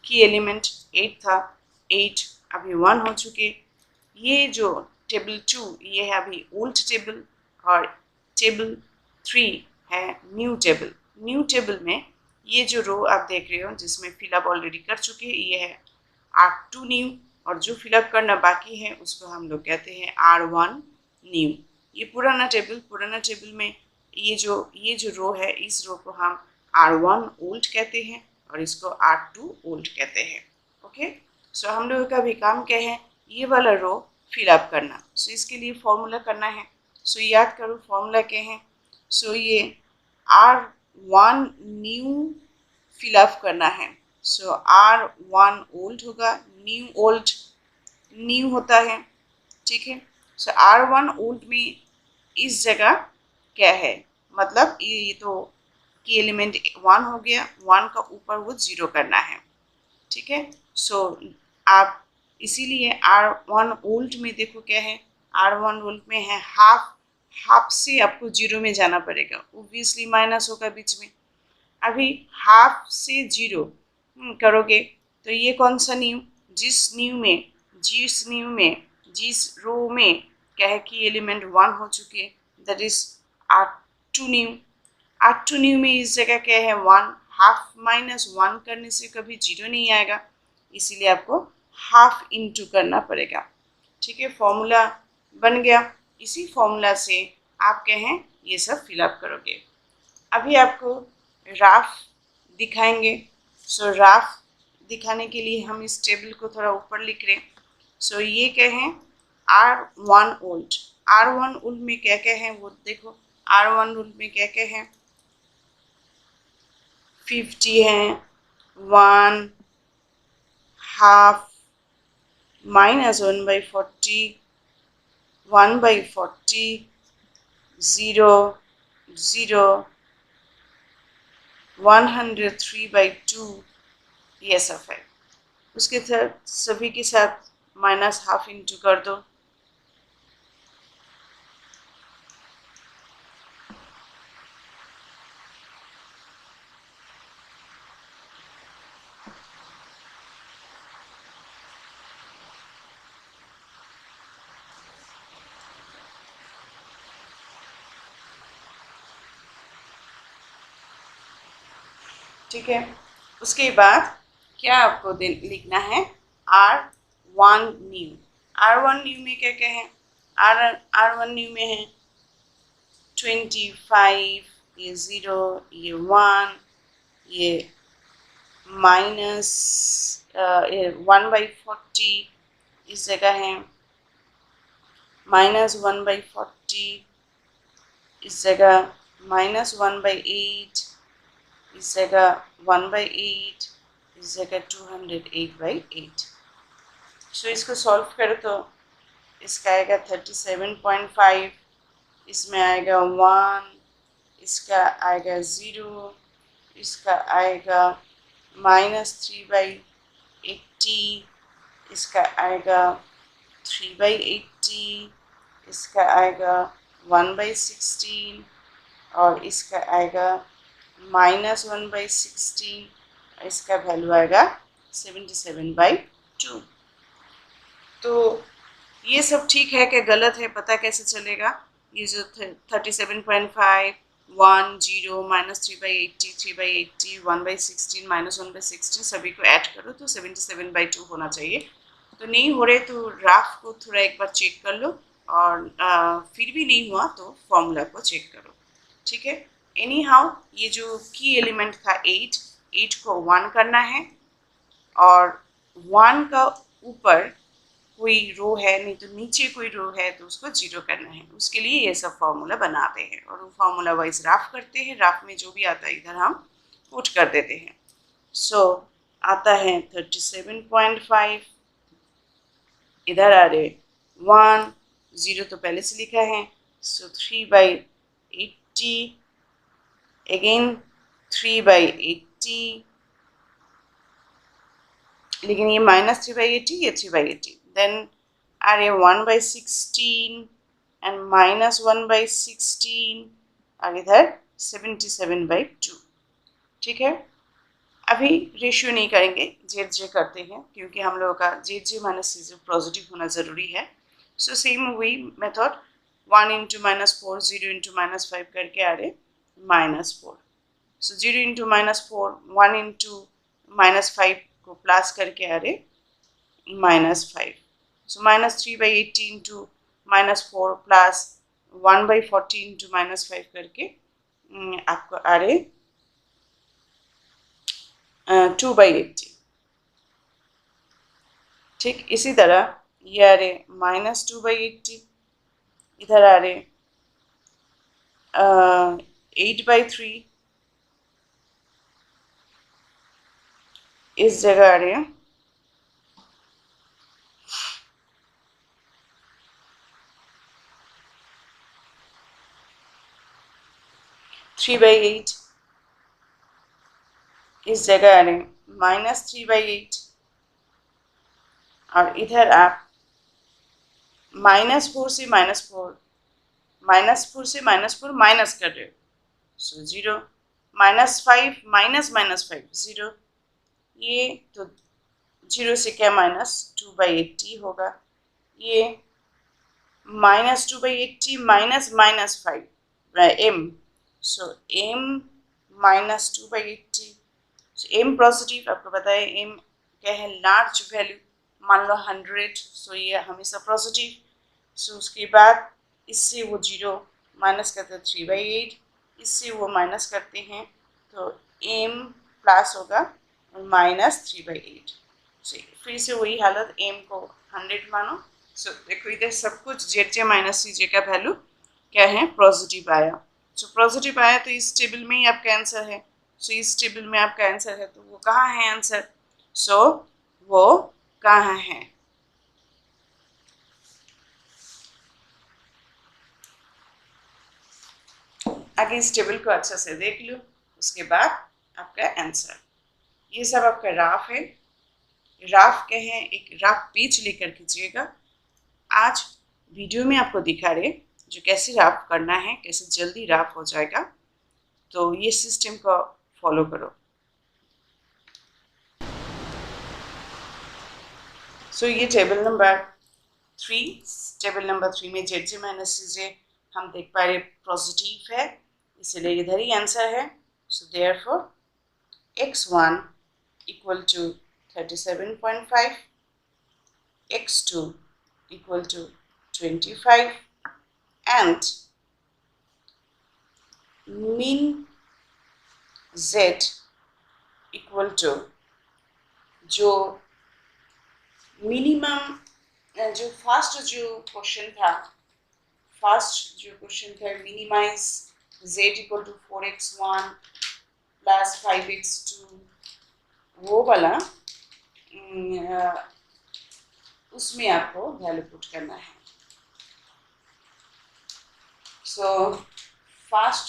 की एलिमेंट 8 था, 8 अभी 1 हो चुके। ये जो टेबल 2 ये है अभी ओल्ड टेबल, और टेबल 3 है न्यू टेबल। न्यू टेबल में ये जो रो आप देख रहे हो जिसमें फिलअप ऑलरेडी कर चुके हैं ये है R2 न्यू, और जो फिलअप करना बाकी है उसको हम लोग कहते हैं R1 न्यू। ये पुराना टेबल में ये जो रो है इस रो को हम R1 ओल्ड कहते हैं और इसको R2 ओल्ड कहते हैं। ओके, सो हम लोगों का भी काम क्या है, ये वाला रो फिलअप करना। सो इसके लिए फॉर्मूला करना है। सो याद करो फॉर्मूला क्या है। सो ये R1 न्यू फिलअप करना है। सो R1 ओल्ड होगा, न्यू ओल्ड न्यू होता है। ठीक है, सो R1 ओल्ड में इस जगह क्या है, मतलब ये तो की एलिमेंट 1 हो गया, 1 का ऊपर वो 0 करना है। ठीक है, सो आप इसीलिए R1 ओल्ड में देखो क्या है, R1 ओल्ड में है हाफ से आपको 0 में जाना पड़ेगा, ऑब्वियसली माइनस होगा बीच में। अभी हाफ से 0 करोगे तो ये कौन सा न्यू, जिस रो में क्या है कि एलिमेंट 1 हो चुके, दैट इज R2 न्यू में इस जगह क्या है 1, हाफ माइनस 1 करने से कभी 0 नहीं आएगा, इसीलिए आपको हाफ इंटू करना पड़ेगा। ठीक है, फॉर्मूला बन गया। इसी फॉर्मूला से आप क्या है ये सब फिलअप करोगे। अभी आपको राफ दिखाएंगे। सो राफ दिखाने के लिए हम इस टेबल को थोड़ा ऊपर लिख रहे हैं। सो ये क्या है R1 ओल्ड। R1 ओल्ड में क्या क्या है वो देखो। R1 ओल्ड में क्या क्या है, 50 है, 1, half, minus 1 by 40, 1 by 40, 0, 0, 103 by 2, ये सब है। उसके साथ सभी के साथ माइनस हाफ इंटू कर दो। ठीक है, उसके बाद क्या आपको लिखना है R1 न्यू। R1 न्यू में क्या क्या है, R1 न्यू में है 25, ये 0, ये 1, ये माइनस 1 by 40 इस जगह है, माइनस 1 by 40 इस जगह, माइनस 1 by 8 इस जगह, 1 by 8 इस जगह, 208 by 8। सो इसको सॉल्व करो तो इसका आएगा 37.5, इसमें आएगा 1, इसका आएगा 0, इसका आएगा माइनस 3 by 80, इसका आएगा 3 by 80, इसका आएगा 1 by 16, और इसका आएगा माइनस 1 by 16, इसका वैल्यू आएगा 77 by 2। तो ये सब ठीक है क्या गलत है पता कैसे चलेगा, ये जो 37.5, 1, 0, minus 3 by 80, 3 by 80, 1 by 16, minus 1 by 16 सभी को ऐड करो तो 77 by 2 होना चाहिए। तो नहीं हो रहे तो राफ को थोड़ा एक बार चेक कर लो, और फिर भी नहीं हुआ तो फॉर्मूला को चेक करो। ठीक है, एनी हाउ ये जो की एलिमेंट था 8 को 1 करना है, और 1 का ऊपर कोई रो है नहीं तो नीचे कोई रो है तो उसको 0 करना है। उसके लिए ये सब फॉर्मूला बनाते हैं और वो फॉर्मूला वाइज राफ करते हैं। राफ में जो भी आता है इधर हम पुट कर देते हैं। सो आता है 37.5, इधर आ रहे 1, 0 तो पहले से लिखा है, सो 3/80, अगेन 3/80, लेकिन ये -3/80, ये 3/80, देन आ रहे 1/16 एंड -1/16 और इधर 77/2। ठीक है, अभी रेशियो नहीं करेंगे, जेड जे करते हैं क्योंकि हम लोगों का जेड जे माइनस सी जे पॉजिटिव होना ज़रूरी है। सो सेम वही मेथड 1 × -4, 0 × -5 करके आ रहे -4। सो 0 × -4, 1 × -5 को प्लस करके आ रहे -5। सो -3/80 × -4 प्लस 1/40 × -5 करके आपको आ रहे 2/80। ठीक इसी तरह ये आ रहे -2/80, इधर आ रहे 8/3, इस जगह आ रहे 3/8, इस जगह आ रहे -3/8 और इधर आप -4 से -4 माइनस कर रहे हो, सो 0, -5 -5 0, ये तो 0 से क्या -2/80 होगा, ये -2/80 -5 m, सो m -2/80, m पॉजिटिव, आपको पता है m क्या है, लार्ज वैल्यू, मान लो 100, सो ये हमेशा पॉजिटिव। सो उसके बाद इससे वो 0 माइनस करते हैं 3/8, इससे वो माइनस करते हैं तो m प्लस होगा -3/8। फिर से वही हालत, m को 100 मानो। सो देखो इधर सब कुछ जेड जे माइनस सी जे का वैल्यू क्या है, पॉजिटिव आया। सो पॉजिटिव आया तो इस टेबल में ही आपका आंसर है। सो इस टेबल में आपका आंसर है, तो वो कहाँ है आंसर, सो वो कहाँ है, आगे इस टेबल को अच्छा से देख लो, उसके बाद आपका आंसर। ये सब आपका राफ है, राफ क्या है, एक राफ पेज लेकर कीजिएगा। आज वीडियो में आपको दिखा रहे जो कैसे राफ करना है, कैसे जल्दी राफ हो जाएगा, तो ये सिस्टम को फॉलो करो। सो ये टेबल नंबर 3, टेबल नंबर 3 में जेड जे माइनस सी जे हम देख पा रहे पॉजिटिव है, इसलिए इधर ही आंसर है। So therefore x1 equal to 37.5, x2 equal to 25 and mean z equal to जो मिनिमम जो फर्स्ट जो क्वेश्चन था, minimize z equal to 4x1 plus 5x2, वो वाला उसमें आपको वैल्यू पुट करना है। So first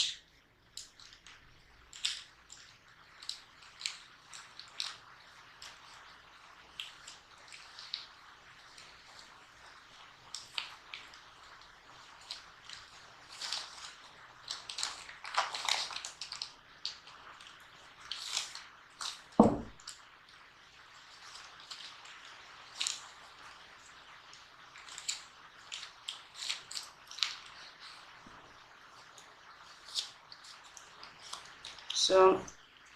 so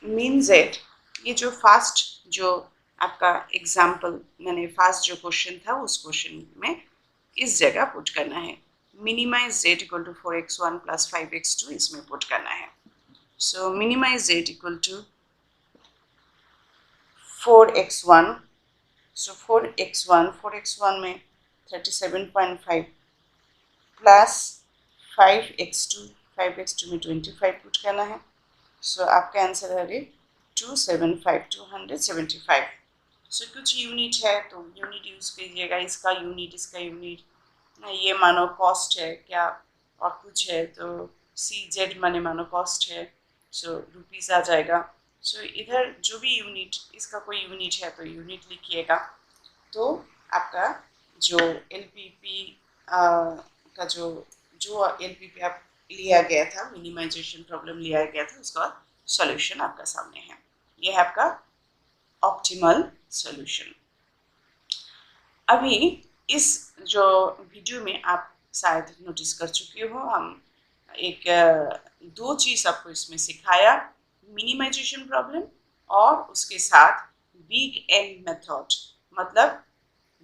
mean Z, ये जो फास्ट जो आपका एग्जाम्पल मैंने फास्ट जो क्वेश्चन था उस क्वेश्चन में इस जगह पुट करना है। Minimise Z equal to 4x1 plus 5x2 इसमें पुट करना है। So minimise Z equal to 4x1, so 4x1 में 37.5 प्लस 5x2 में 25 पुट करना है। सो आपका आंसर है 275 275। सो कुछ यूनिट है तो यूनिट यूज कीजिएगा, इसका यूनिट इसका यूनिट, ये मानो कॉस्ट है क्या और कुछ है तो CZ मानो कॉस्ट है, सो रुपीस आ जाएगा। सो इधर जो भी यूनिट, इसका कोई यूनिट है तो यूनिट लिखिएगा, तो आपका जो LPP का जो LPP आप लिया गया था, मिनिमाइजेशन प्रॉब्लम लिया गया था, उसका सॉल्यूशन आपका सामने है। ये है आपका ऑप्टिमल सॉल्यूशन। अभी इस जो वीडियो में आप शायद नोटिस कर चुके हो, हम एक दो चीज आपको इसमें सिखाया, मिनिमाइजेशन प्रॉब्लम और उसके साथ बिग एम मेथड, मतलब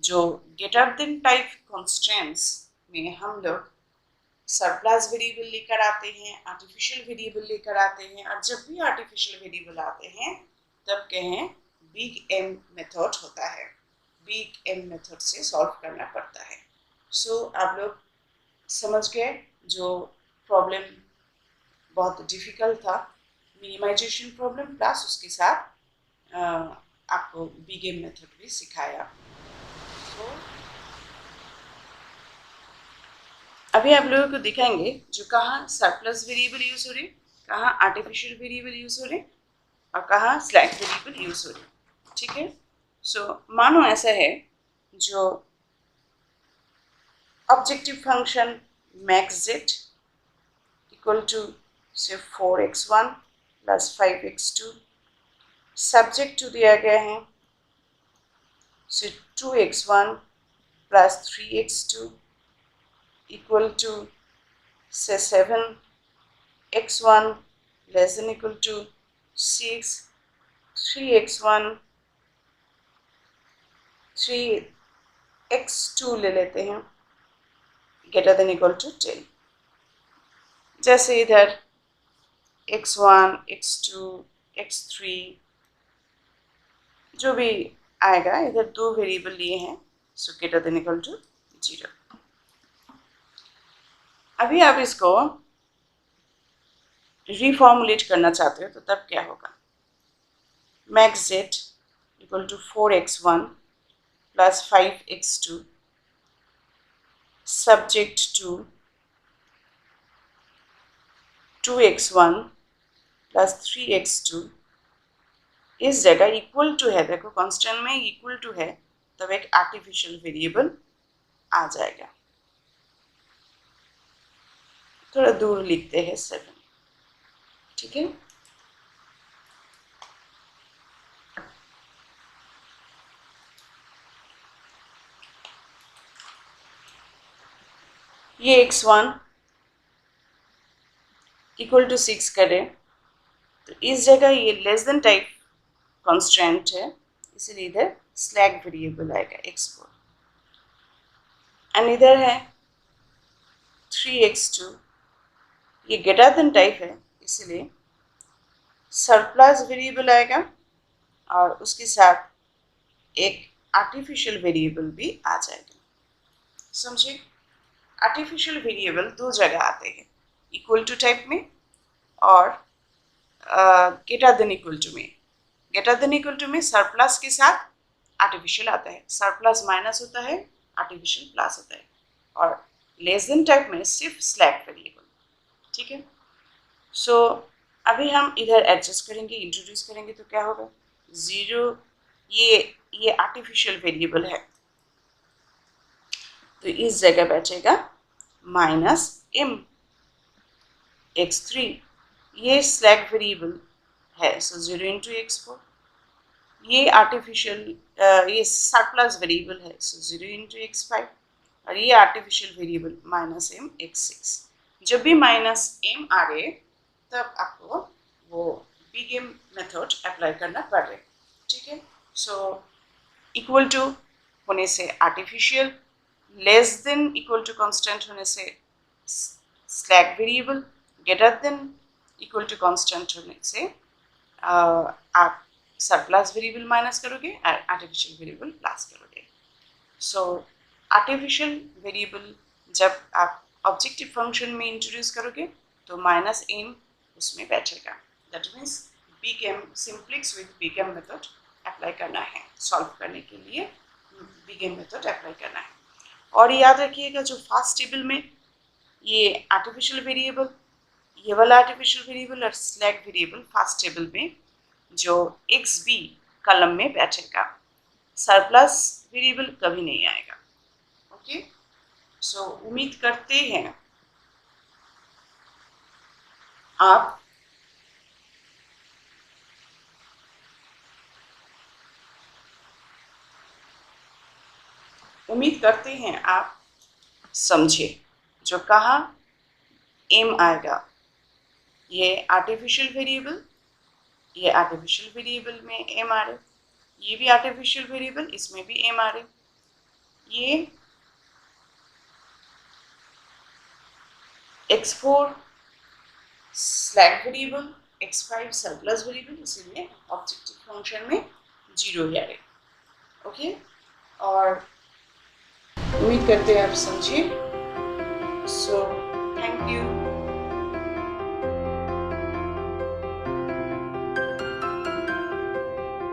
जो ग्रेटर देन टाइप कॉन्स्टेंट्स में हम लोग सरप्लस वेरिएबल लेकर आते हैं, आर्टिफिशियल वेरिएबल लेकर आते हैं, और जब भी आर्टिफिशियल वेरिएबल आते हैं तब कहें बिग एम मेथड होता है, बिग एम मेथड से सॉल्व करना पड़ता है। सो आप लोग समझ गए, जो प्रॉब्लम बहुत डिफिकल्ट था, मिनिमाइजेशन प्रॉब्लम प्लस उसके साथ आपको बिग एम मेथड भी सिखाया। तो अभी आप लोगों को दिखाएंगे जो कहाँ सरप्लस वेरिएबल यूज हो रही, कहाँ आर्टिफिशियल वेरिएबल यूज हो रहे और कहाँ स्लैक वेरिएबल यूज हो रही, ठीक है। सो मानो ऐसा है, जो objective function max Z equal to से 4x1 plus 5x2, subject to दिया गया है से 2x1 plus 3x2 equal to से 7x1 less than equal to 6, 3x1 3x2 ले लेते हैं ग्रेटर देन इक्वल टू 10। जैसे इधर x1 x2 x3 जो भी आएगा, इधर दो वेरिएबल लिए हैं, so greater than equal to 0। अभी आप इसको रिफॉर्मुलेट करना चाहते हो तो तब क्या होगा, max Z equal to 4x1 plus 5x2 subject to 2x1 plus 3x2, इस जगह इक्वल टू है, देखो कांस्टेंट में इक्वल टू है तब एक आर्टिफिशियल वेरिएबल आ जाएगा। थोड़ा दूर लिखते हैं 7, ठीक है। ये x1 इक्वल टू 6 करें तो इस जगह ये लेस देन टाइप कांस्टेंट है, इसलिए इधर स्लैक वेरिएबल आएगा x4, एंड इधर है 3x2, ये ग्रेटर देन टाइप है इसलिए सरप्लस वेरिएबल आएगा और उसके साथ एक आर्टिफिशियल वेरिएबल भी आ जाएगा। समझे, आर्टिफिशियल वेरिएबल दो जगह आते हैं, इक्वल टू टाइप में और ग्रेटर देन इक्वल टू में। ग्रेटर देन इक्वल टू में सरप्लस के साथ आर्टिफिशियल आता है, सरप्लस माइनस होता है, आर्टिफिशियल प्लस होता है, और लेस देन टाइप में सिर्फ स्लैक वेरिएबल, ठीक है। सो अभी हम इधर एडजस्ट करेंगे, इंट्रोड्यूस करेंगे तो क्या होगा, 0, ये आर्टिफिशियल वेरिएबल है तो इस जगह बैठेगा माइनस m x3, ये स्लैक वेरिएबल है, सो 0 इंटू x4, ये आर्टिफिशियल ये सरप्लस वेरिएबल है, सो 0 इंटू x5, और ये artificial variable minus m x6। जब भी माइनस m आ रहे तब आपको वो बिग एम मेथड अप्लाई करना पड़ रहा है, ठीक है। सो इक्वल टू होने से artificial, less than equal to constant होने से slack variable, greater than equal to constant होने से आप सरप्लस वेरिएबल माइनस करोगे और आर्टिफिशियल वेरिएबल प्लस करोगे। सो आर्टिफिशियल वेरिएबल जब आप ऑब्जेक्टिव फंक्शन में इंट्रोड्यूस करोगे तो माइनस m उसमें बैठेगा, that means PKM simplex with PKM method apply करना है, सॉल्व करने के लिए पीकेएम मेथड अप्लाई करना है। और याद रखिएगा जो फर्स्ट टेबल में ये आर्टिफिशियल वेरिएबल, ये वाला आर्टिफिशियल वेरिएबल और स्लैग वेरिएबल फर्स्ट टेबल में जो एक्स बी कॉलम में बैठेगा, सरप्लस वेरिएबल कभी नहीं आएगा। ओके, सो उम्मीद करते हैं आप समझे। जो कहा एम आएगा, ये आर्टिफिशियल वेरिएबल, ये आर्टिफिशियल वेरिएबल में एम आ रहे, ये भी आर्टिफिशियल वेरिएबल, इसमें भी एम आ रहे, ये x4 slag variable, x5 surplus variable, इसीलिए ऑब्जेक्टिव फंक्शन में 0 ही आ रहे। ओके, और उम्मीद करते हैं आप समझिए। सो